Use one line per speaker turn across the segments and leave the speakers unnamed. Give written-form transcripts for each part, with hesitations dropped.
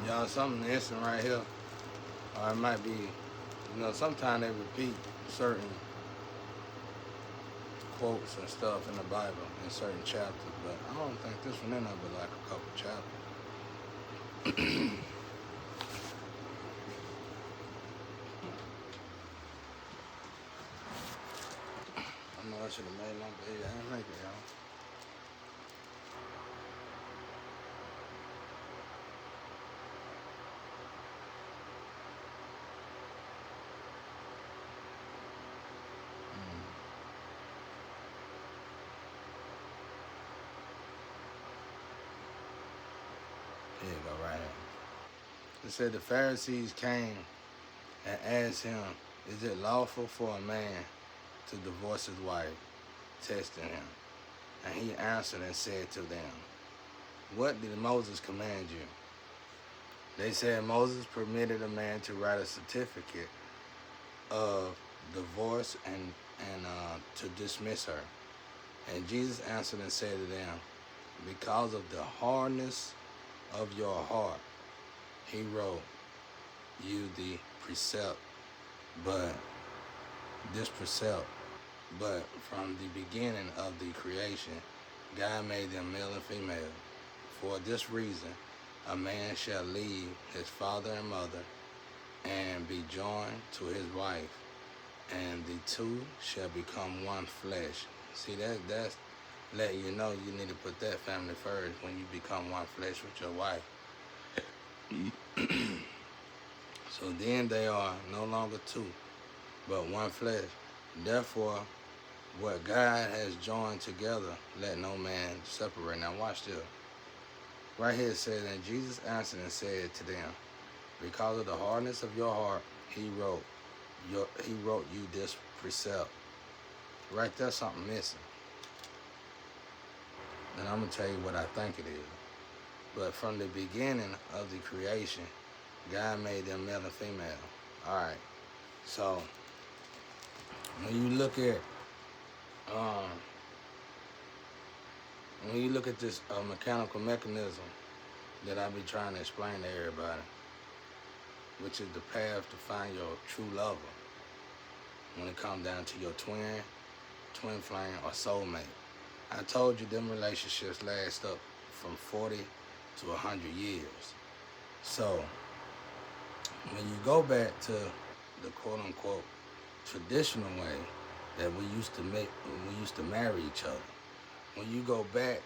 Y'all, something instant right here. Or it might be, sometimes they repeat certain quotes and stuff in the Bible in certain chapters, but I don't think this one in there but like a couple chapters. I know I should have made my bed. I didn't make it, y'all. Here you go, right here. It said the Pharisees came and asked him, "Is it lawful for a man to divorce his wife?" Testing him. And he answered and said to them, "What did Moses command you?" They said, "Moses permitted a man to write a certificate of divorce and to dismiss her." And Jesus answered and said to them, "Because of the hardness of your heart, he wrote you the precept, but this precept, but from the beginning of the creation, God made them male and female. For this reason, a man shall leave his father and mother and be joined to his wife, and the two shall become one flesh." See, that's letting you know you need to put that family first when you become one flesh with your wife. So then they are no longer two, but one flesh. Therefore, what God has joined together, let no man separate. Now watch this. Right here it says, "And Jesus answered and said to them, because of the hardness of your heart, he wrote you this precept." Right there, something missing. And I'm gonna tell you what I think it is. But from the beginning of the creation, God made them male and female. All right. So when you look at um, this mechanical mechanism that I be trying to explain to everybody, which is the path to find your true lover when it comes down to your twin flame, or soulmate. I told you them relationships last up from 40 to 100 years. So when you go back to the quote unquote traditional way that we used to marry each other, when you go back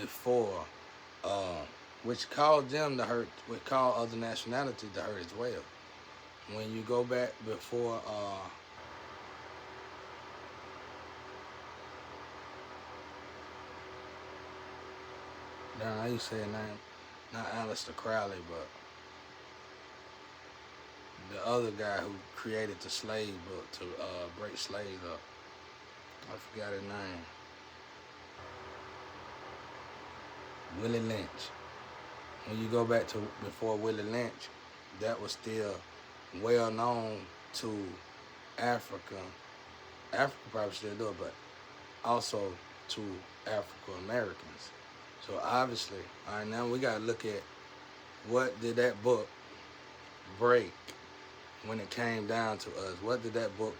before, which caused them to hurt, which caused other nationalities to hurt as well. When you go back before, how you say her name? Not Aleister Crowley, but the other guy who created the slave book to break slaves up. I forgot his name. Willie Lynch. When you go back to before Willie Lynch, that was still well known to Africa. Africa probably still do it, but also to African Americans. So obviously, all right, now we gotta look at what did that book break when it came down to us. What did that book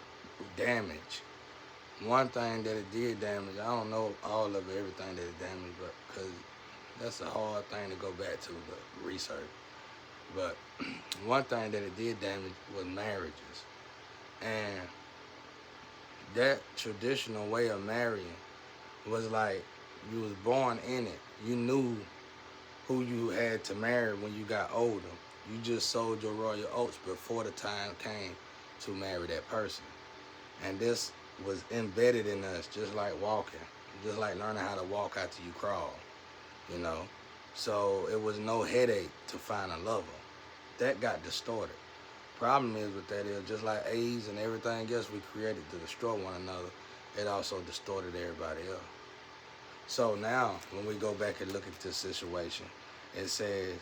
damage? One thing that it did damage, I don't know all of it, everything that it damaged, but because that's a hard thing to go back to the research. But one thing that it did damage was marriages. And that traditional way of marrying was like you was born in it. You knew who you had to marry when you got older. You just sold your royal oats before the time came to marry that person. And this was embedded in us, just like walking, just like learning how to walk after you crawl, you know. So it was no headache to find a lover. That got distorted. Problem is with that is just like AIDS and everything else we created to destroy one another, it also distorted everybody else. So now when we go back and look at this situation, it says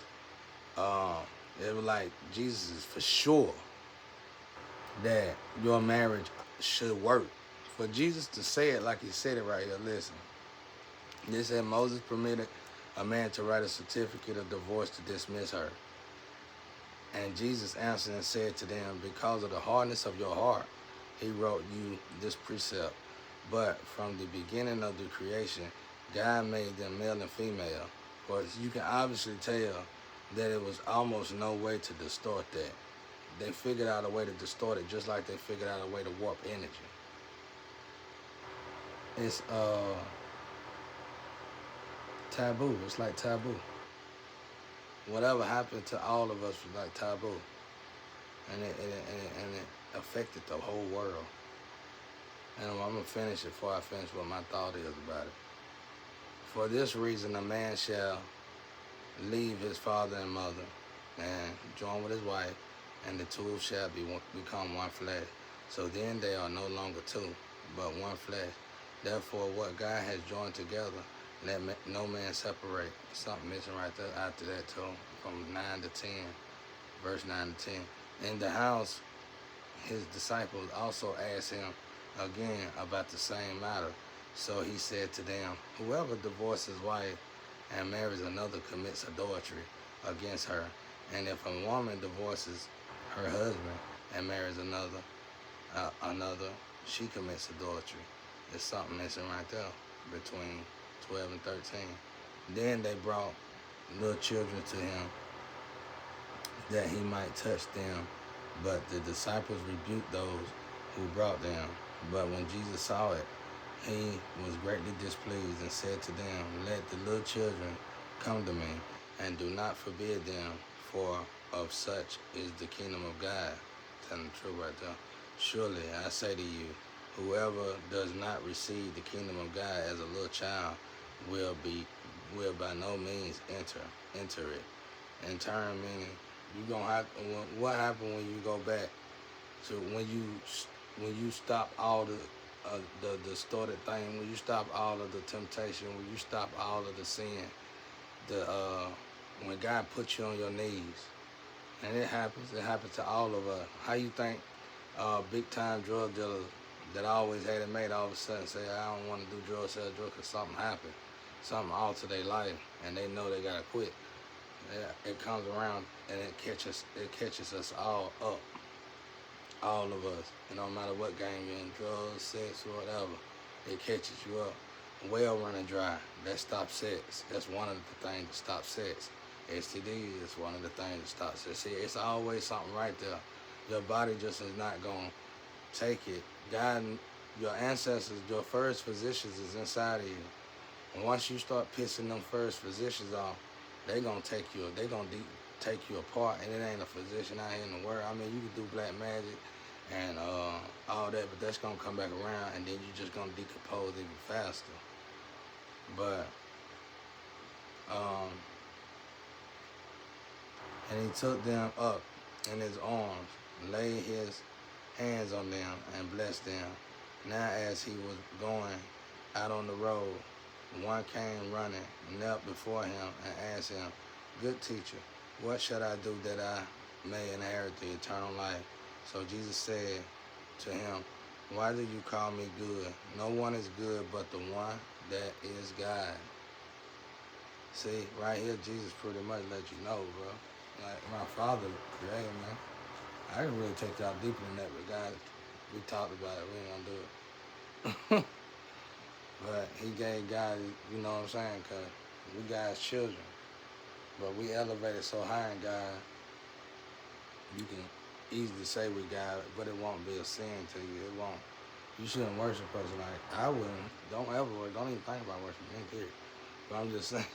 it was like Jesus is for sure that your marriage should work. For Jesus to say it like he said it right here, listen. They said Moses permitted a man to write a certificate of divorce to dismiss her. And Jesus answered and said to them, because of the hardness of your heart, he wrote you this precept. But from the beginning of the creation, God made them male and female. For you can obviously tell that it was almost no way to distort that. They figured out a way to distort it, just like they figured out a way to warp energy. It's taboo. It's like taboo. Whatever happened to all of us was like taboo, and it affected the whole world. And I'm gonna finish it before I finish what my thought is about it. For this reason, a man shall leave his father and mother, and join with his wife, and the two shall become one flesh. So then they are no longer two, but one flesh. Therefore, what God has joined together, let no man separate. Something missing right there after that too, from 9 to 10, verse 9 to 10. In the house, his disciples also asked him again about the same matter. So he said to them, whoever divorces his wife and marries another commits adultery against her. And if a woman divorces her husband and marries another, she commits adultery. There's something missing right there between 12 and 13. Then they brought little children to him that he might touch them. But the disciples rebuked those who brought them. But when Jesus saw it, he was greatly displeased and said to them, let the little children come to me, and do not forbid them, for of such is the kingdom of God. Telling the truth right there. Surely I say to you, whoever does not receive the kingdom of God as a little child will by no means enter it. In turn, meaning you gonna have what happened when you go back to when you stop all the distorted thing, when you stop all of the temptation, when you stop all of the sin, when God puts you on your knees, and it happens to all of us. How you think big time drug dealers that always had it made all of a sudden say, I don't want to do drugs, sell drugs, because something happened, something altered their life, and they know they gotta quit. It comes around and it catches us all up. All of us. It don't matter what game you're in, drugs, sex, or whatever. It catches you up. Well running dry. That stops sex. That's one of the things that stops sex. STD is one of the things that stops sex. See, it's always something right there. Your body just is not going to take it. God, your ancestors, your first physicians is inside of you. And once you start pissing them first physicians off, they're going to take you apart, and it ain't a physician out here in the world. I mean, you can do black magic and all that, but that's going to come back around, and then you're just going to decompose even faster. But, and he took them up in his arms, laid his hands on them, and blessed them. Now as he was going out on the road, one came running, knelt before him, and asked him, good teacher, what shall I do that I may inherit the eternal life? So Jesus said to him, why do you call me good? No one is good but the one that is God. See, right here, Jesus pretty much let you know, bro. Like my Father created, man. I can really take y'all deeper than that, but God, we talked about it. We ain't gonna do it. But he gave God, you know what I'm saying? Because we God's children. But we elevated so high in God, you can easily say we God, but it won't be a sin to you. It won't. You shouldn't worship a person like I wouldn't. Don't even think about worshiping him, period. But I'm just saying,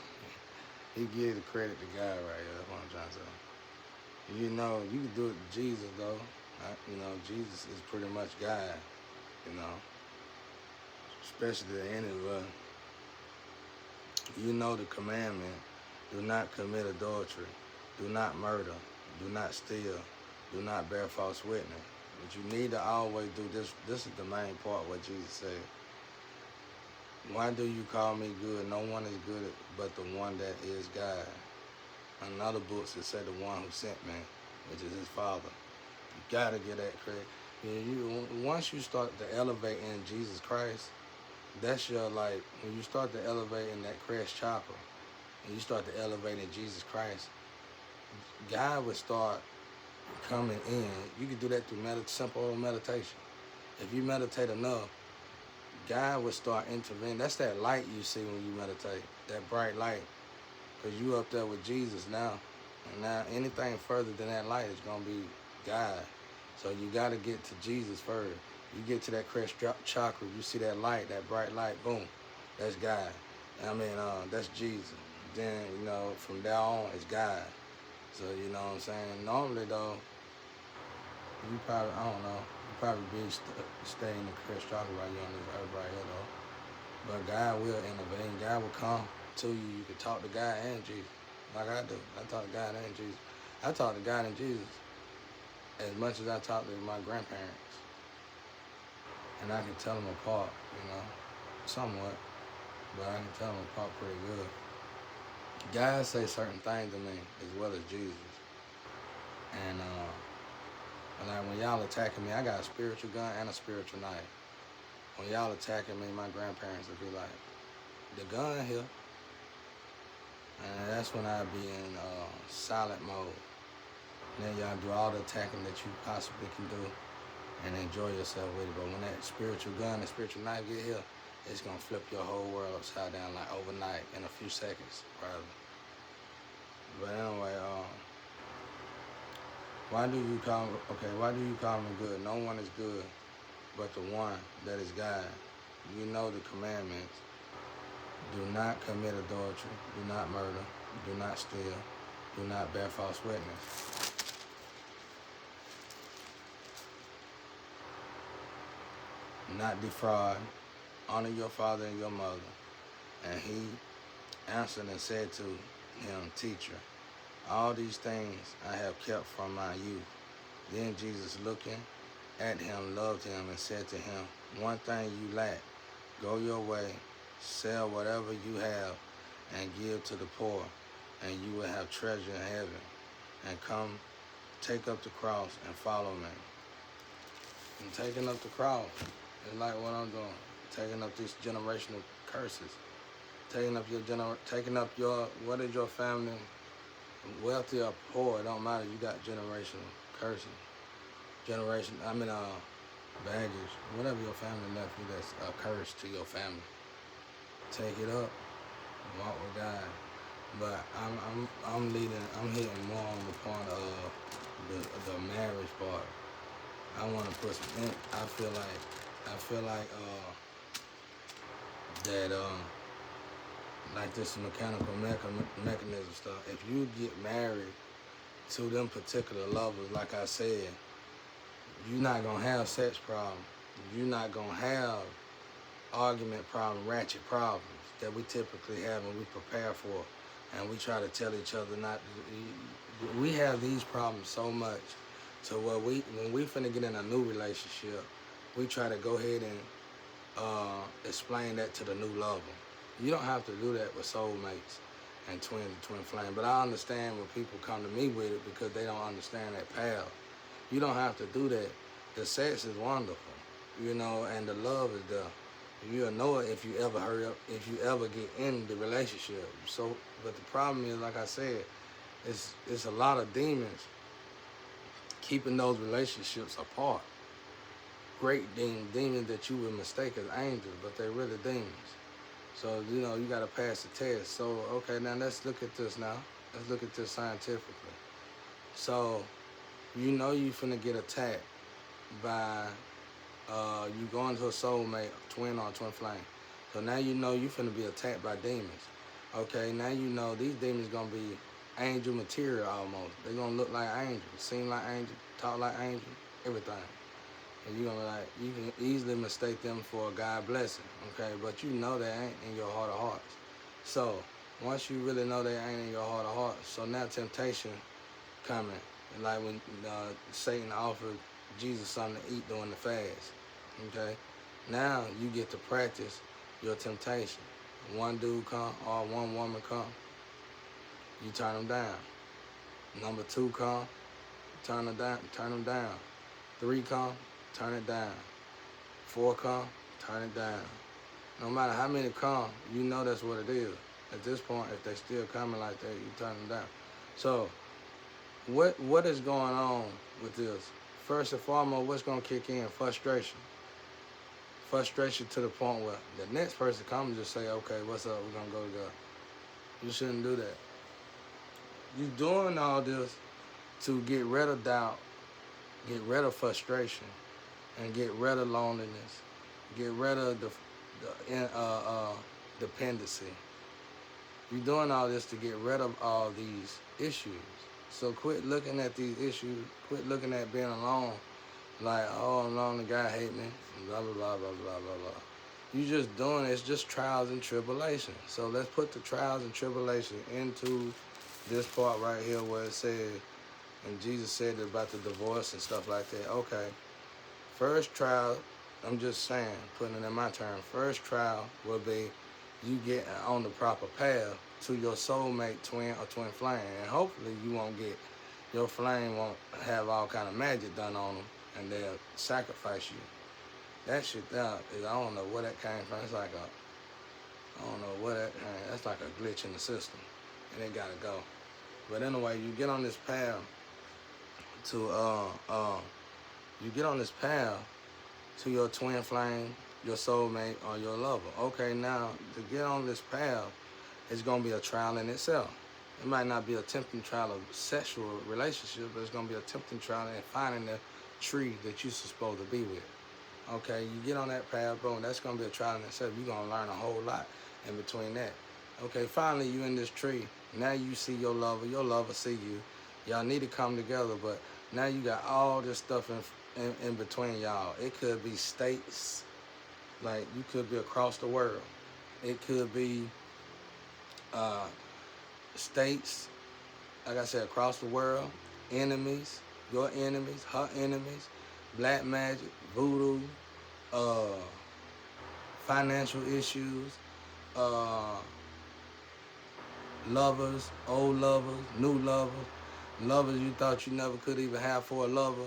he gives the credit to God right here. That's what I'm trying to say. You know, you can do it to Jesus, though. You know, Jesus is pretty much God, you know. Especially the end of us. You know the commandment. Do not commit adultery. Do not murder. Do not steal. Do not bear false witness. But you need to always do this. This is the main part what Jesus said. Why do you call me good? No one is good but the one that is God. In other books it said the one who sent me, which is his Father. You gotta get that credit. Once you start to elevate in Jesus Christ, that's your, like, when you start to elevate in that crash chopper, and you start to elevate in Jesus Christ, God would start coming in. You can do that through simple meditation. If you meditate enough, God would start intervening. That's that light you see when you meditate, that bright light, because you up there with Jesus now. And now anything further than that light is going to be God. So you got to get to Jesus first. You get to that crest chakra, you see that light, that bright light, boom, that's God. That's Jesus. Then, from there on, it's God. So, you know what I'm saying? Normally, though, you probably, I don't know, you probably be stay in the crest chakra while you're on this earth right here, though. But God will intervene. God will come to you. You can talk to God and Jesus, like I do. I talk to God and Jesus. I talk to God and Jesus as much as I talk to my grandparents. And I can tell them apart, somewhat. But I can tell them apart pretty good. God say certain things to me as well as Jesus. And like when y'all attacking me, I got a spiritual gun and a spiritual knife. When y'all attacking me, my grandparents would be like, the gun here. And that's when I'd be in silent mode. And then y'all do all the attacking that you possibly can do and enjoy yourself with it. But when that spiritual gun, that spiritual knife get here, it's gonna flip your whole world upside down like overnight in a few seconds, probably. But anyway, why do you call me good? No one is good but the one that is God. You know the commandments. Do not commit adultery. Do not murder. Do not steal. Do not bear false witness. Not defraud. Honor your father and your mother. And he answered and said to him, Teacher, all these things I have kept from my youth. Then Jesus, looking at him, loved him and said to him, one thing you lack. Go your way, sell whatever you have, and give to the poor, and you will have treasure in heaven. And come, take up the cross and follow me. And taking up the cross is like what I'm doing. Taking up these generational curses. Taking up what is your family, wealthy or poor, it don't matter. You got generational curses. Baggage. Whatever your family left you that's a curse to your family. Take it up. Walk with God. But I'm hitting more on the point of the marriage part. I want to put some in. I feel like that like this mechanical mechanism stuff. If you get married to them particular lovers, like I said, you're not gonna have sex problems. You're not gonna have argument problems, ratchet problems that we typically have and we prepare for, and we try to tell each other not to. We have these problems so much to where when we finna get in a new relationship, we try to go ahead and explain that to the new lover. You don't have to do that with soulmates and twin flame. But I understand when people come to me with it because they don't understand that path. You don't have to do that. The sex is wonderful, and the love is there. You'll know it if you ever get in the relationship. So, but the problem is, like I said, it's a lot of demons keeping those relationships apart. Great demons that you would mistake as angels, but they're really demons. So, you got to pass the test. So, okay, now let's look at this now. Let's look at this scientifically. So, you finna get attacked by you going to a soulmate, twin or twin flame. So now you finna be attacked by demons. Okay, now these demons gonna be angel material almost. They're gonna look like angels, seem like angels, talk like angels, everything. And you're gonna you can easily mistake them for a God blessing, okay? But they ain't in your heart of hearts. So once you really know they ain't in your heart of hearts, so now temptation coming. Like when Satan offered Jesus something to eat during the fast, okay? Now you get to practice your temptation. One dude come or one woman come, you turn them down. Number 2 come, turn them down. 3 come, turn it down. 4 come, turn it down. No matter how many come, that's what it is. At this point, if they still coming like that, you turn them down. So what is going on with this? First and foremost, what's gonna kick in? Frustration. Frustration to the point where the next person comes and just say, okay, what's up? We're gonna go together. You shouldn't do that. You doing all this to get rid of doubt, get rid of frustration, and get rid of loneliness, get rid of the dependency. You're doing all this to get rid of all these issues. So quit looking at these issues. Quit looking at being alone like, oh, I'm alone, the guy hate me, blah, blah, blah, blah, blah, blah, blah. You just doing it. It's just trials and tribulations. So let's put the trials and tribulations into this part right here where it says, and Jesus said about the divorce and stuff like that. Okay, first trial, I'm just saying, putting it in my term, first trial will be you get on the proper path to your soulmate twin or twin flame. And hopefully you won't get, your flame won't have all kind of magic done on them and they'll sacrifice you. That shit there is, I don't know where that came from. It's like I don't know where that came, that's like a glitch in the system. And it gotta go. But anyway, you get on this path to, you get on this path to your twin flame, your soulmate, or your lover. Okay, now, to get on this path, it's going to be a trial in itself. It might not be a tempting trial of sexual relationship, but it's going to be a tempting trial in finding the tree that you're supposed to be with. Okay, you get on that path, boom, that's going to be a trial in itself. You're going to learn a whole lot in between that. Okay, finally, you in this tree. Now you see your lover see you. Y'all need to come together, but now you got all this stuff in between y'all. It could be states, like you could be across the world. It could be states, like I said, across the world. Enemies, your enemies, her enemies, black magic, voodoo, financial issues, lovers, old lovers, new lovers, lovers you thought you never could even have for a lover.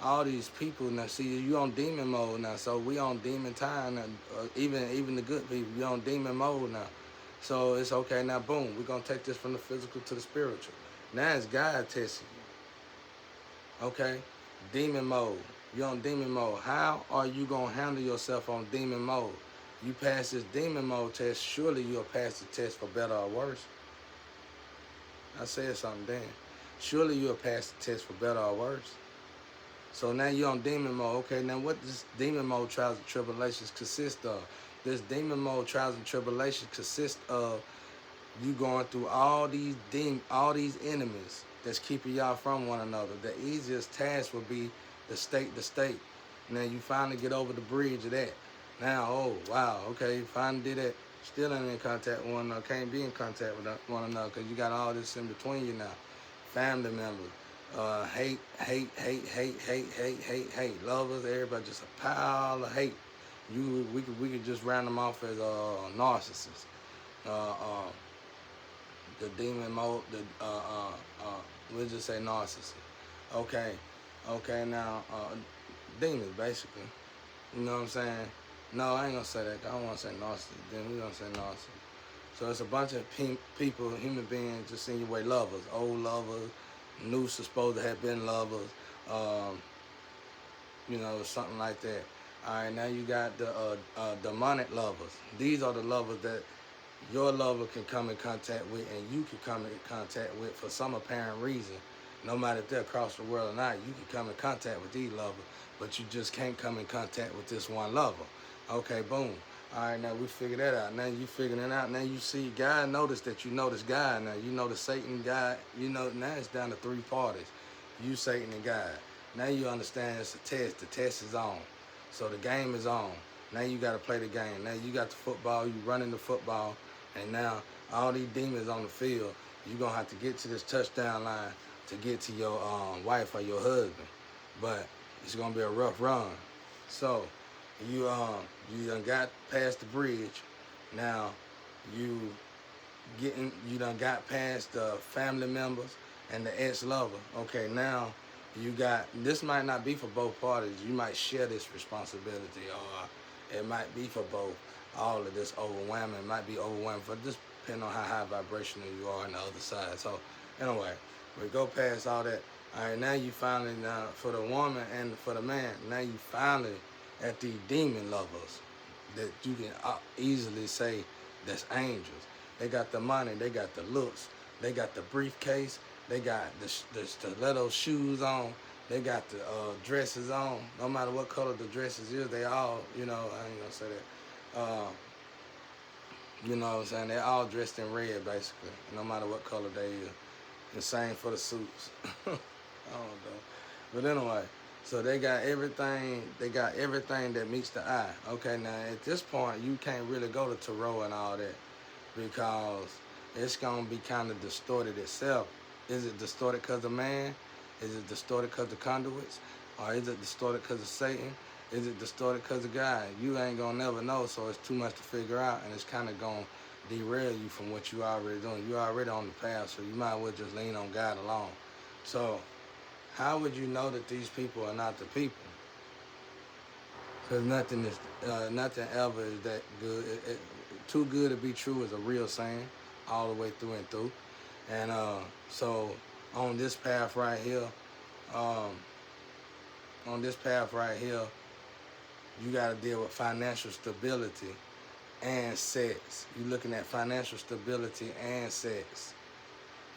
All these people now, see, you on demon mode now. So we on demon time now. Even the good people, you on demon mode now. So it's okay now. Boom, we're gonna take this from the physical to the spiritual. Now it's God testing you. Okay, demon mode. You on demon mode. How are you gonna handle yourself on demon mode? You pass this demon mode test. Surely you'll pass the test for better or worse. I said something then. Surely you'll pass the test for better or worse. So now you're on demon mode. Okay, now what does demon mode trials and tribulations consist of? This demon mode trials and tribulations consist of you going through all these enemies that's keeping y'all from one another. The easiest task would be the state to state. Now you finally get over the bridge of that. Now, oh wow, okay, you finally did it. Still ain't in contact with one another. Can't be in contact with one another because you got all this in between you now. Family members. Hate. Lovers, everybody just a pile of hate. We could just round them off as narcissists. The demon mode. We'll just say narcissist. Okay, now demons basically. You know what I'm saying? No, I ain't gonna say that. I don't want to say narcissist. Then we're gonna say narcissist. So it's a bunch of people, human beings, just in your way. Lovers, old lovers. New supposed to have been lovers, you know, something like that. All right, now you got the demonic lovers. These are the lovers that your lover can come in contact with and you can come in contact with for some apparent reason. No matter if they're across the world or not, you can come in contact with these lovers, but you just can't come in contact with this one lover. Okay, boom. All right, now we figured that out. Now you figuring it out. Now you see God noticed that you notice God. Now you notice Satan, God. You know, now it's down to three parties. You, Satan, and God. Now you understand it's a test. The test is on. So the game is on. Now you got to play the game. Now you got the football. You running the football. And now all these demons on the field, you're going to have to get to this touchdown line to get to your wife or your husband. But it's going to be a rough run. So you done got past the bridge. Now you done got past the family members and the ex-lover. Okay, now you got, this might not be for both parties. You might share this responsibility, or it might be for both. All of this overwhelming, it might be overwhelming for this depending on how high vibrational you are on the other side. So anyway, we go past all that. All right, now you finally, now for the woman and for the man, now you finally at these demon lovers that you can easily say that's angels. They got the money, they got the looks, they got the briefcase, they got the stiletto shoes on, they got the dresses on. No matter what color the dresses is, they all, you know, I ain't gonna say that. You know what I'm saying? They're all dressed in red, basically, no matter what color they is. The same for the suits. I don't know. But anyway, so they got everything that meets the eye. Okay, now at this point, you can't really go to tarot and all that because it's going to be kind of distorted itself. Is it distorted because of man? Is it distorted because of conduits? Or is it distorted because of Satan? Is it distorted because of God? You ain't going to never know, so it's too much to figure out, and it's kind of going to derail you from what you already doing. You're already on the path, so you might as well just lean on God alone. So how would you know that these people are not the people? Because nothing ever is that good. Too good to be true is a real saying, all the way through and through. And so on this path right here, you got to deal with financial stability and sex. You're looking at financial stability and sex.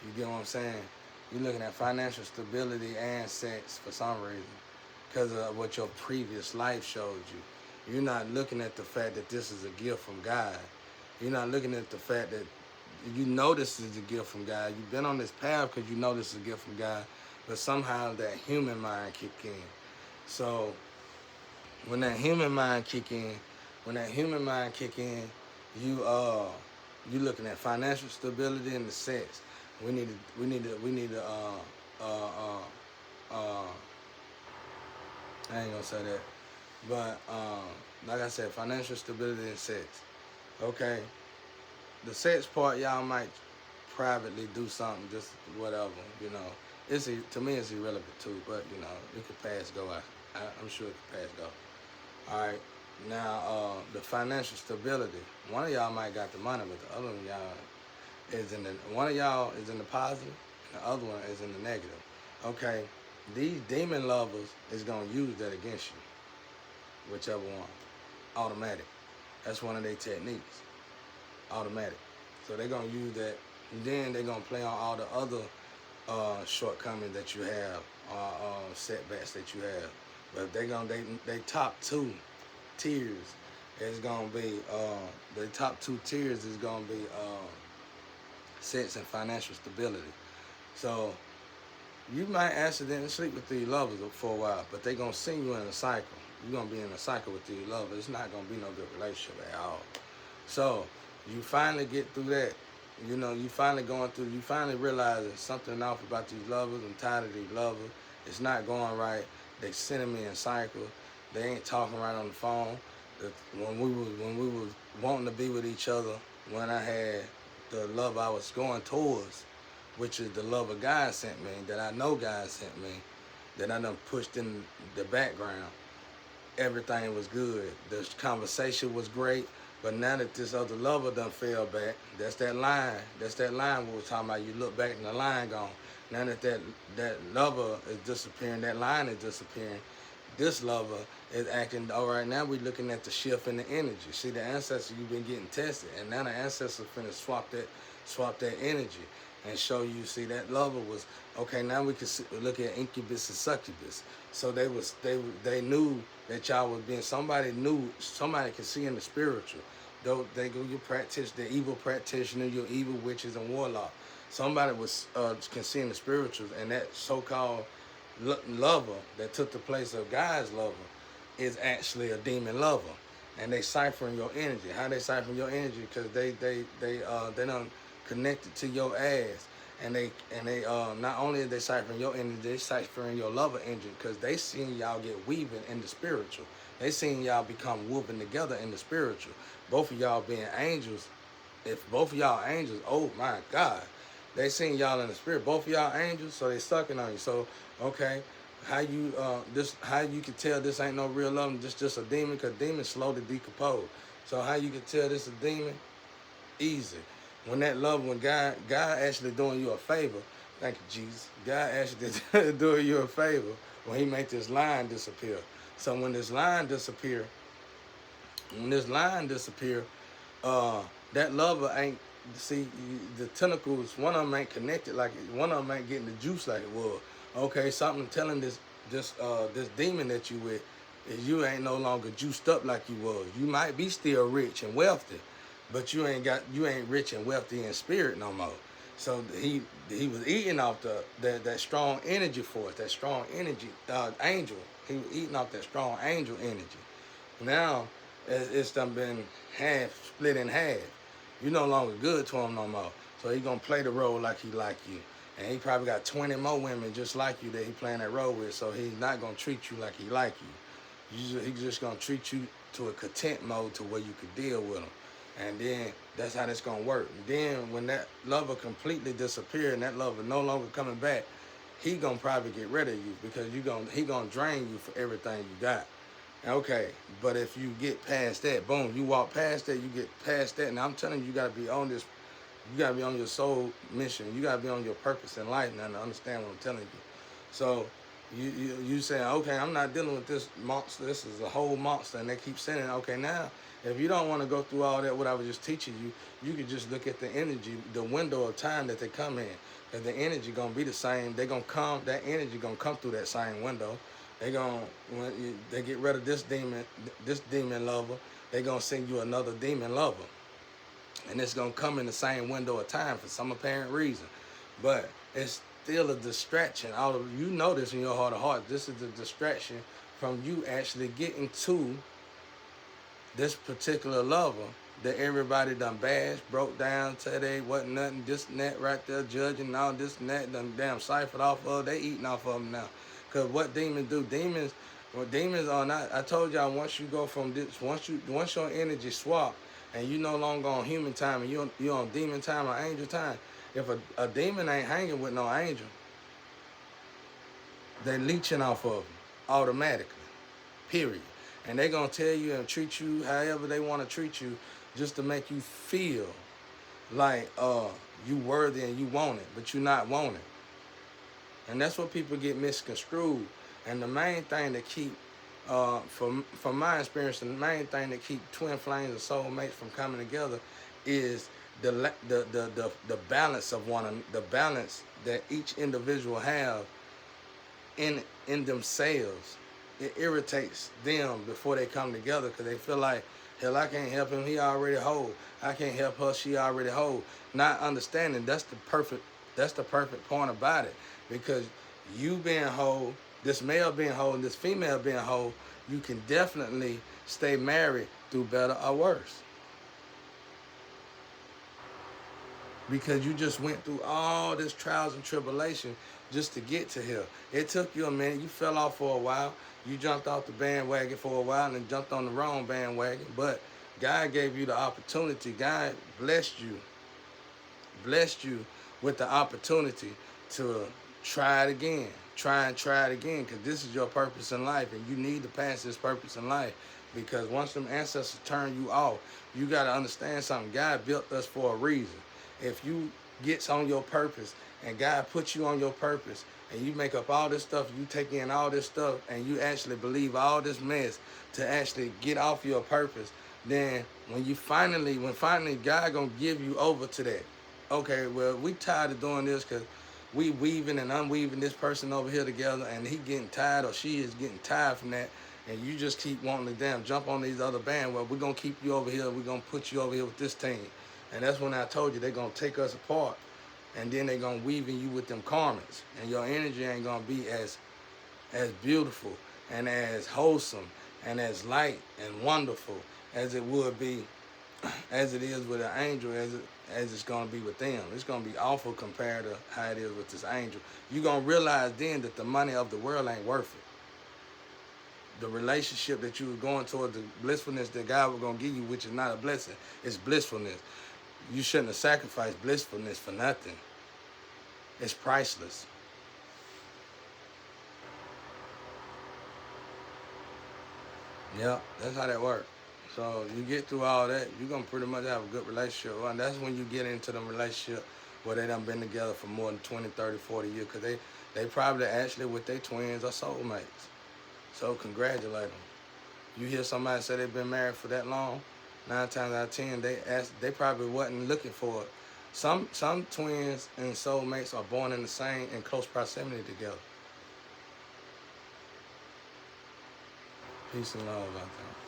You get what I'm saying? You're looking at financial stability and sex for some reason because of what your previous life showed you. You're not looking at the fact that this is a gift from God. You're not looking at the fact that you know this is a gift from God. You've been on this path because you know this is a gift from God, but somehow that human mind kick in. So when that human mind kick in, you looking at financial stability and the sex. We need to I ain't gonna say that, but like I said, financial stability and sex. Okay, the sex part, y'all might privately do something, just whatever, you know. To me, it's irrelevant too, but you know, it could pass go. I'm sure it could pass go. All right, now the financial stability. One of y'all might got the money, but the other one one of y'all is in the positive, and the other one is in the negative. Okay, these demon lovers is gonna use that against you, whichever one. Automatic. That's one of their techniques. Automatic. So they're gonna use that, and then they're gonna play on all the other shortcomings that you have, setbacks that you have. But they top two tiers is gonna be sex and financial stability. So you might accidentally sleep with these lovers for a while, but they're gonna send you in a cycle. You're gonna be in a cycle with these lovers. It's not gonna be no good relationship at all. So you finally get through that. You know, you finally realize there's something off about these lovers. I'm tired of these lovers. It's not going right. They sending me in cycles. They ain't talking right on the phone. When we was wanting to be with each other, when I had the love I was going towards, which is the love of God sent me, that I know God sent me, that I done pushed in the background, everything was good. The conversation was great, but now that this other lover done fell back, that's that line we were talking about. You look back and the line gone. Now that lover is disappearing, that line is disappearing, this lover is acting, all right, now we're looking at the shift in the energy. See, the ancestor, you've been getting tested, and now the ancestor finna swap that energy and show you, see, that lover was, okay, now we can look at incubus and succubus. So they knew that y'all was being, somebody could see in the spiritual. Though they go, your the evil practitioner, your evil witches and warlock. Somebody was can see in the spirituals, and that so-called lover that took the place of God's lover is actually a demon lover, and they ciphering your energy. How they ciphering your energy? Because they done connected to your ass, and they not only are they ciphering your energy, they ciphering your lover energy, because they seen y'all get weaving in the spiritual. They seen y'all become woven together in the spiritual. Both of y'all being angels. If both of y'all angels, oh my God. They seen y'all in the spirit. Both of y'all angels, so they sucking on you. So, okay, how you can tell this ain't no real love, this just a demon, because demons slow to decompose. So how you can tell this a demon? Easy. when that love, when God actually doing you a favor. Thank you, Jesus. God actually doing you a favor when He make this line disappear. So when this line disappear, uh, that lover ain't, see, the tentacles, one of them ain't connected like it, one of them ain't getting the juice like it was. Okay, something telling this demon that you with is you ain't no longer juiced up like you was. You might be still rich and wealthy, but you ain't rich and wealthy in spirit no more. So he was eating off that strong energy for us, that strong energy angel. He was eating off that strong angel energy. Now it's done been split in half. You no longer good to him no more. So he gonna play the role like he like you. And he probably got 20 more women just like you that he playing that role with. So he's not gonna treat you like he like you. He's just gonna treat you to a content mode to where you could deal with him. And then that's how that's gonna work. And then when that lover completely disappear and that lover no longer coming back, he gonna probably get rid of you because he gonna drain you for everything you got. Okay, but if you get past that, boom, you walk past that, you get past that, and I'm telling you, you gotta be on this, you gotta be on your soul mission, you gotta be on your purpose in life now to understand what I'm telling you. So you saying, okay, I'm not dealing with this monster, this is a whole monster, and they keep saying, okay, now, if you don't want to go through all that, what I was just teaching you, you can just look at the energy, the window of time that they come in, because the energy gonna be the same. They gonna come, that energy gonna come through that same window. They gonna, when they get rid of this demon lover, they gonna send you another demon lover, and it's gonna come in the same window of time for some apparent reason. But it's still a distraction. All of you know this in your heart of hearts. This is the distraction from you actually getting to this particular lover that everybody done bashed, broke down, said they wasn't nothing, this and that right there, judging all this and that, done damn ciphered off of. They eating off of them now. Because what demons do, demons are not, I told y'all, once you go from this, once your energy swap and you no longer on human time and you on demon time or angel time, if a demon ain't hanging with no angel, they leeching off of them automatically, period. And they gonna tell you and treat you however they want to treat you just to make you feel like you worthy and you want it, but you not want it. And that's what people get misconstrued. And the main thing that keep, from my experience, the main thing that keep twin flames and soulmates from coming together is the balance of the balance that each individual have in themselves. It irritates them before they come together because they feel like, hell, I can't help him, he already whole. I can't help her, she already whole. Not understanding that's the perfect point about it. Because you being whole, this male being whole, and this female being whole, you can definitely stay married through better or worse. Because you just went through all this trials and tribulation just to get to here. It took you a minute. You fell off for a while. You jumped off the bandwagon for a while and then jumped on the wrong bandwagon. But God gave you the opportunity. God blessed you with the opportunity to try it again. Try it again, because this is your purpose in life, and you need to pass this purpose in life. Because once them ancestors turn you off, you got to understand something. God built us for a reason. If you get on your purpose and God puts you on your purpose and you make up all this stuff, you take in all this stuff and you actually believe all this mess to actually get off your purpose, then when finally God gonna give you over to that. Okay, well, we tired of doing this because we weaving and unweaving this person over here together, and he getting tired or she is getting tired from that, and you just keep wanting to damn jump on these other bands. Well, we're gonna keep you over here, we're gonna put you over here with this team. And that's when I told you they're going to take us apart, and then they're going to weave in you with them karmas, and your energy ain't going to be as beautiful and as wholesome and as light and wonderful as it would be, as it is with an angel, as it's going to be with them. It's going to be awful compared to how it is with this angel. You're going to realize then that the money of the world ain't worth it. The relationship that you were going toward, the blissfulness that God was going to give you, which is not a blessing, it's blissfulness. You shouldn't have sacrificed blissfulness for nothing. It's priceless. Yep, that's how that works. So you get through all that, you're gonna pretty much have a good relationship. And that's when you get into the relationship where they done been together for more than 20, 30, 40 years. Because they probably actually with their twins or soulmates. So congratulate them. You hear somebody say they've been married for that long, 9 times out of 10, they probably wasn't looking for it. Some twins and soulmates are born in the same in close proximity together. Peace and love out there.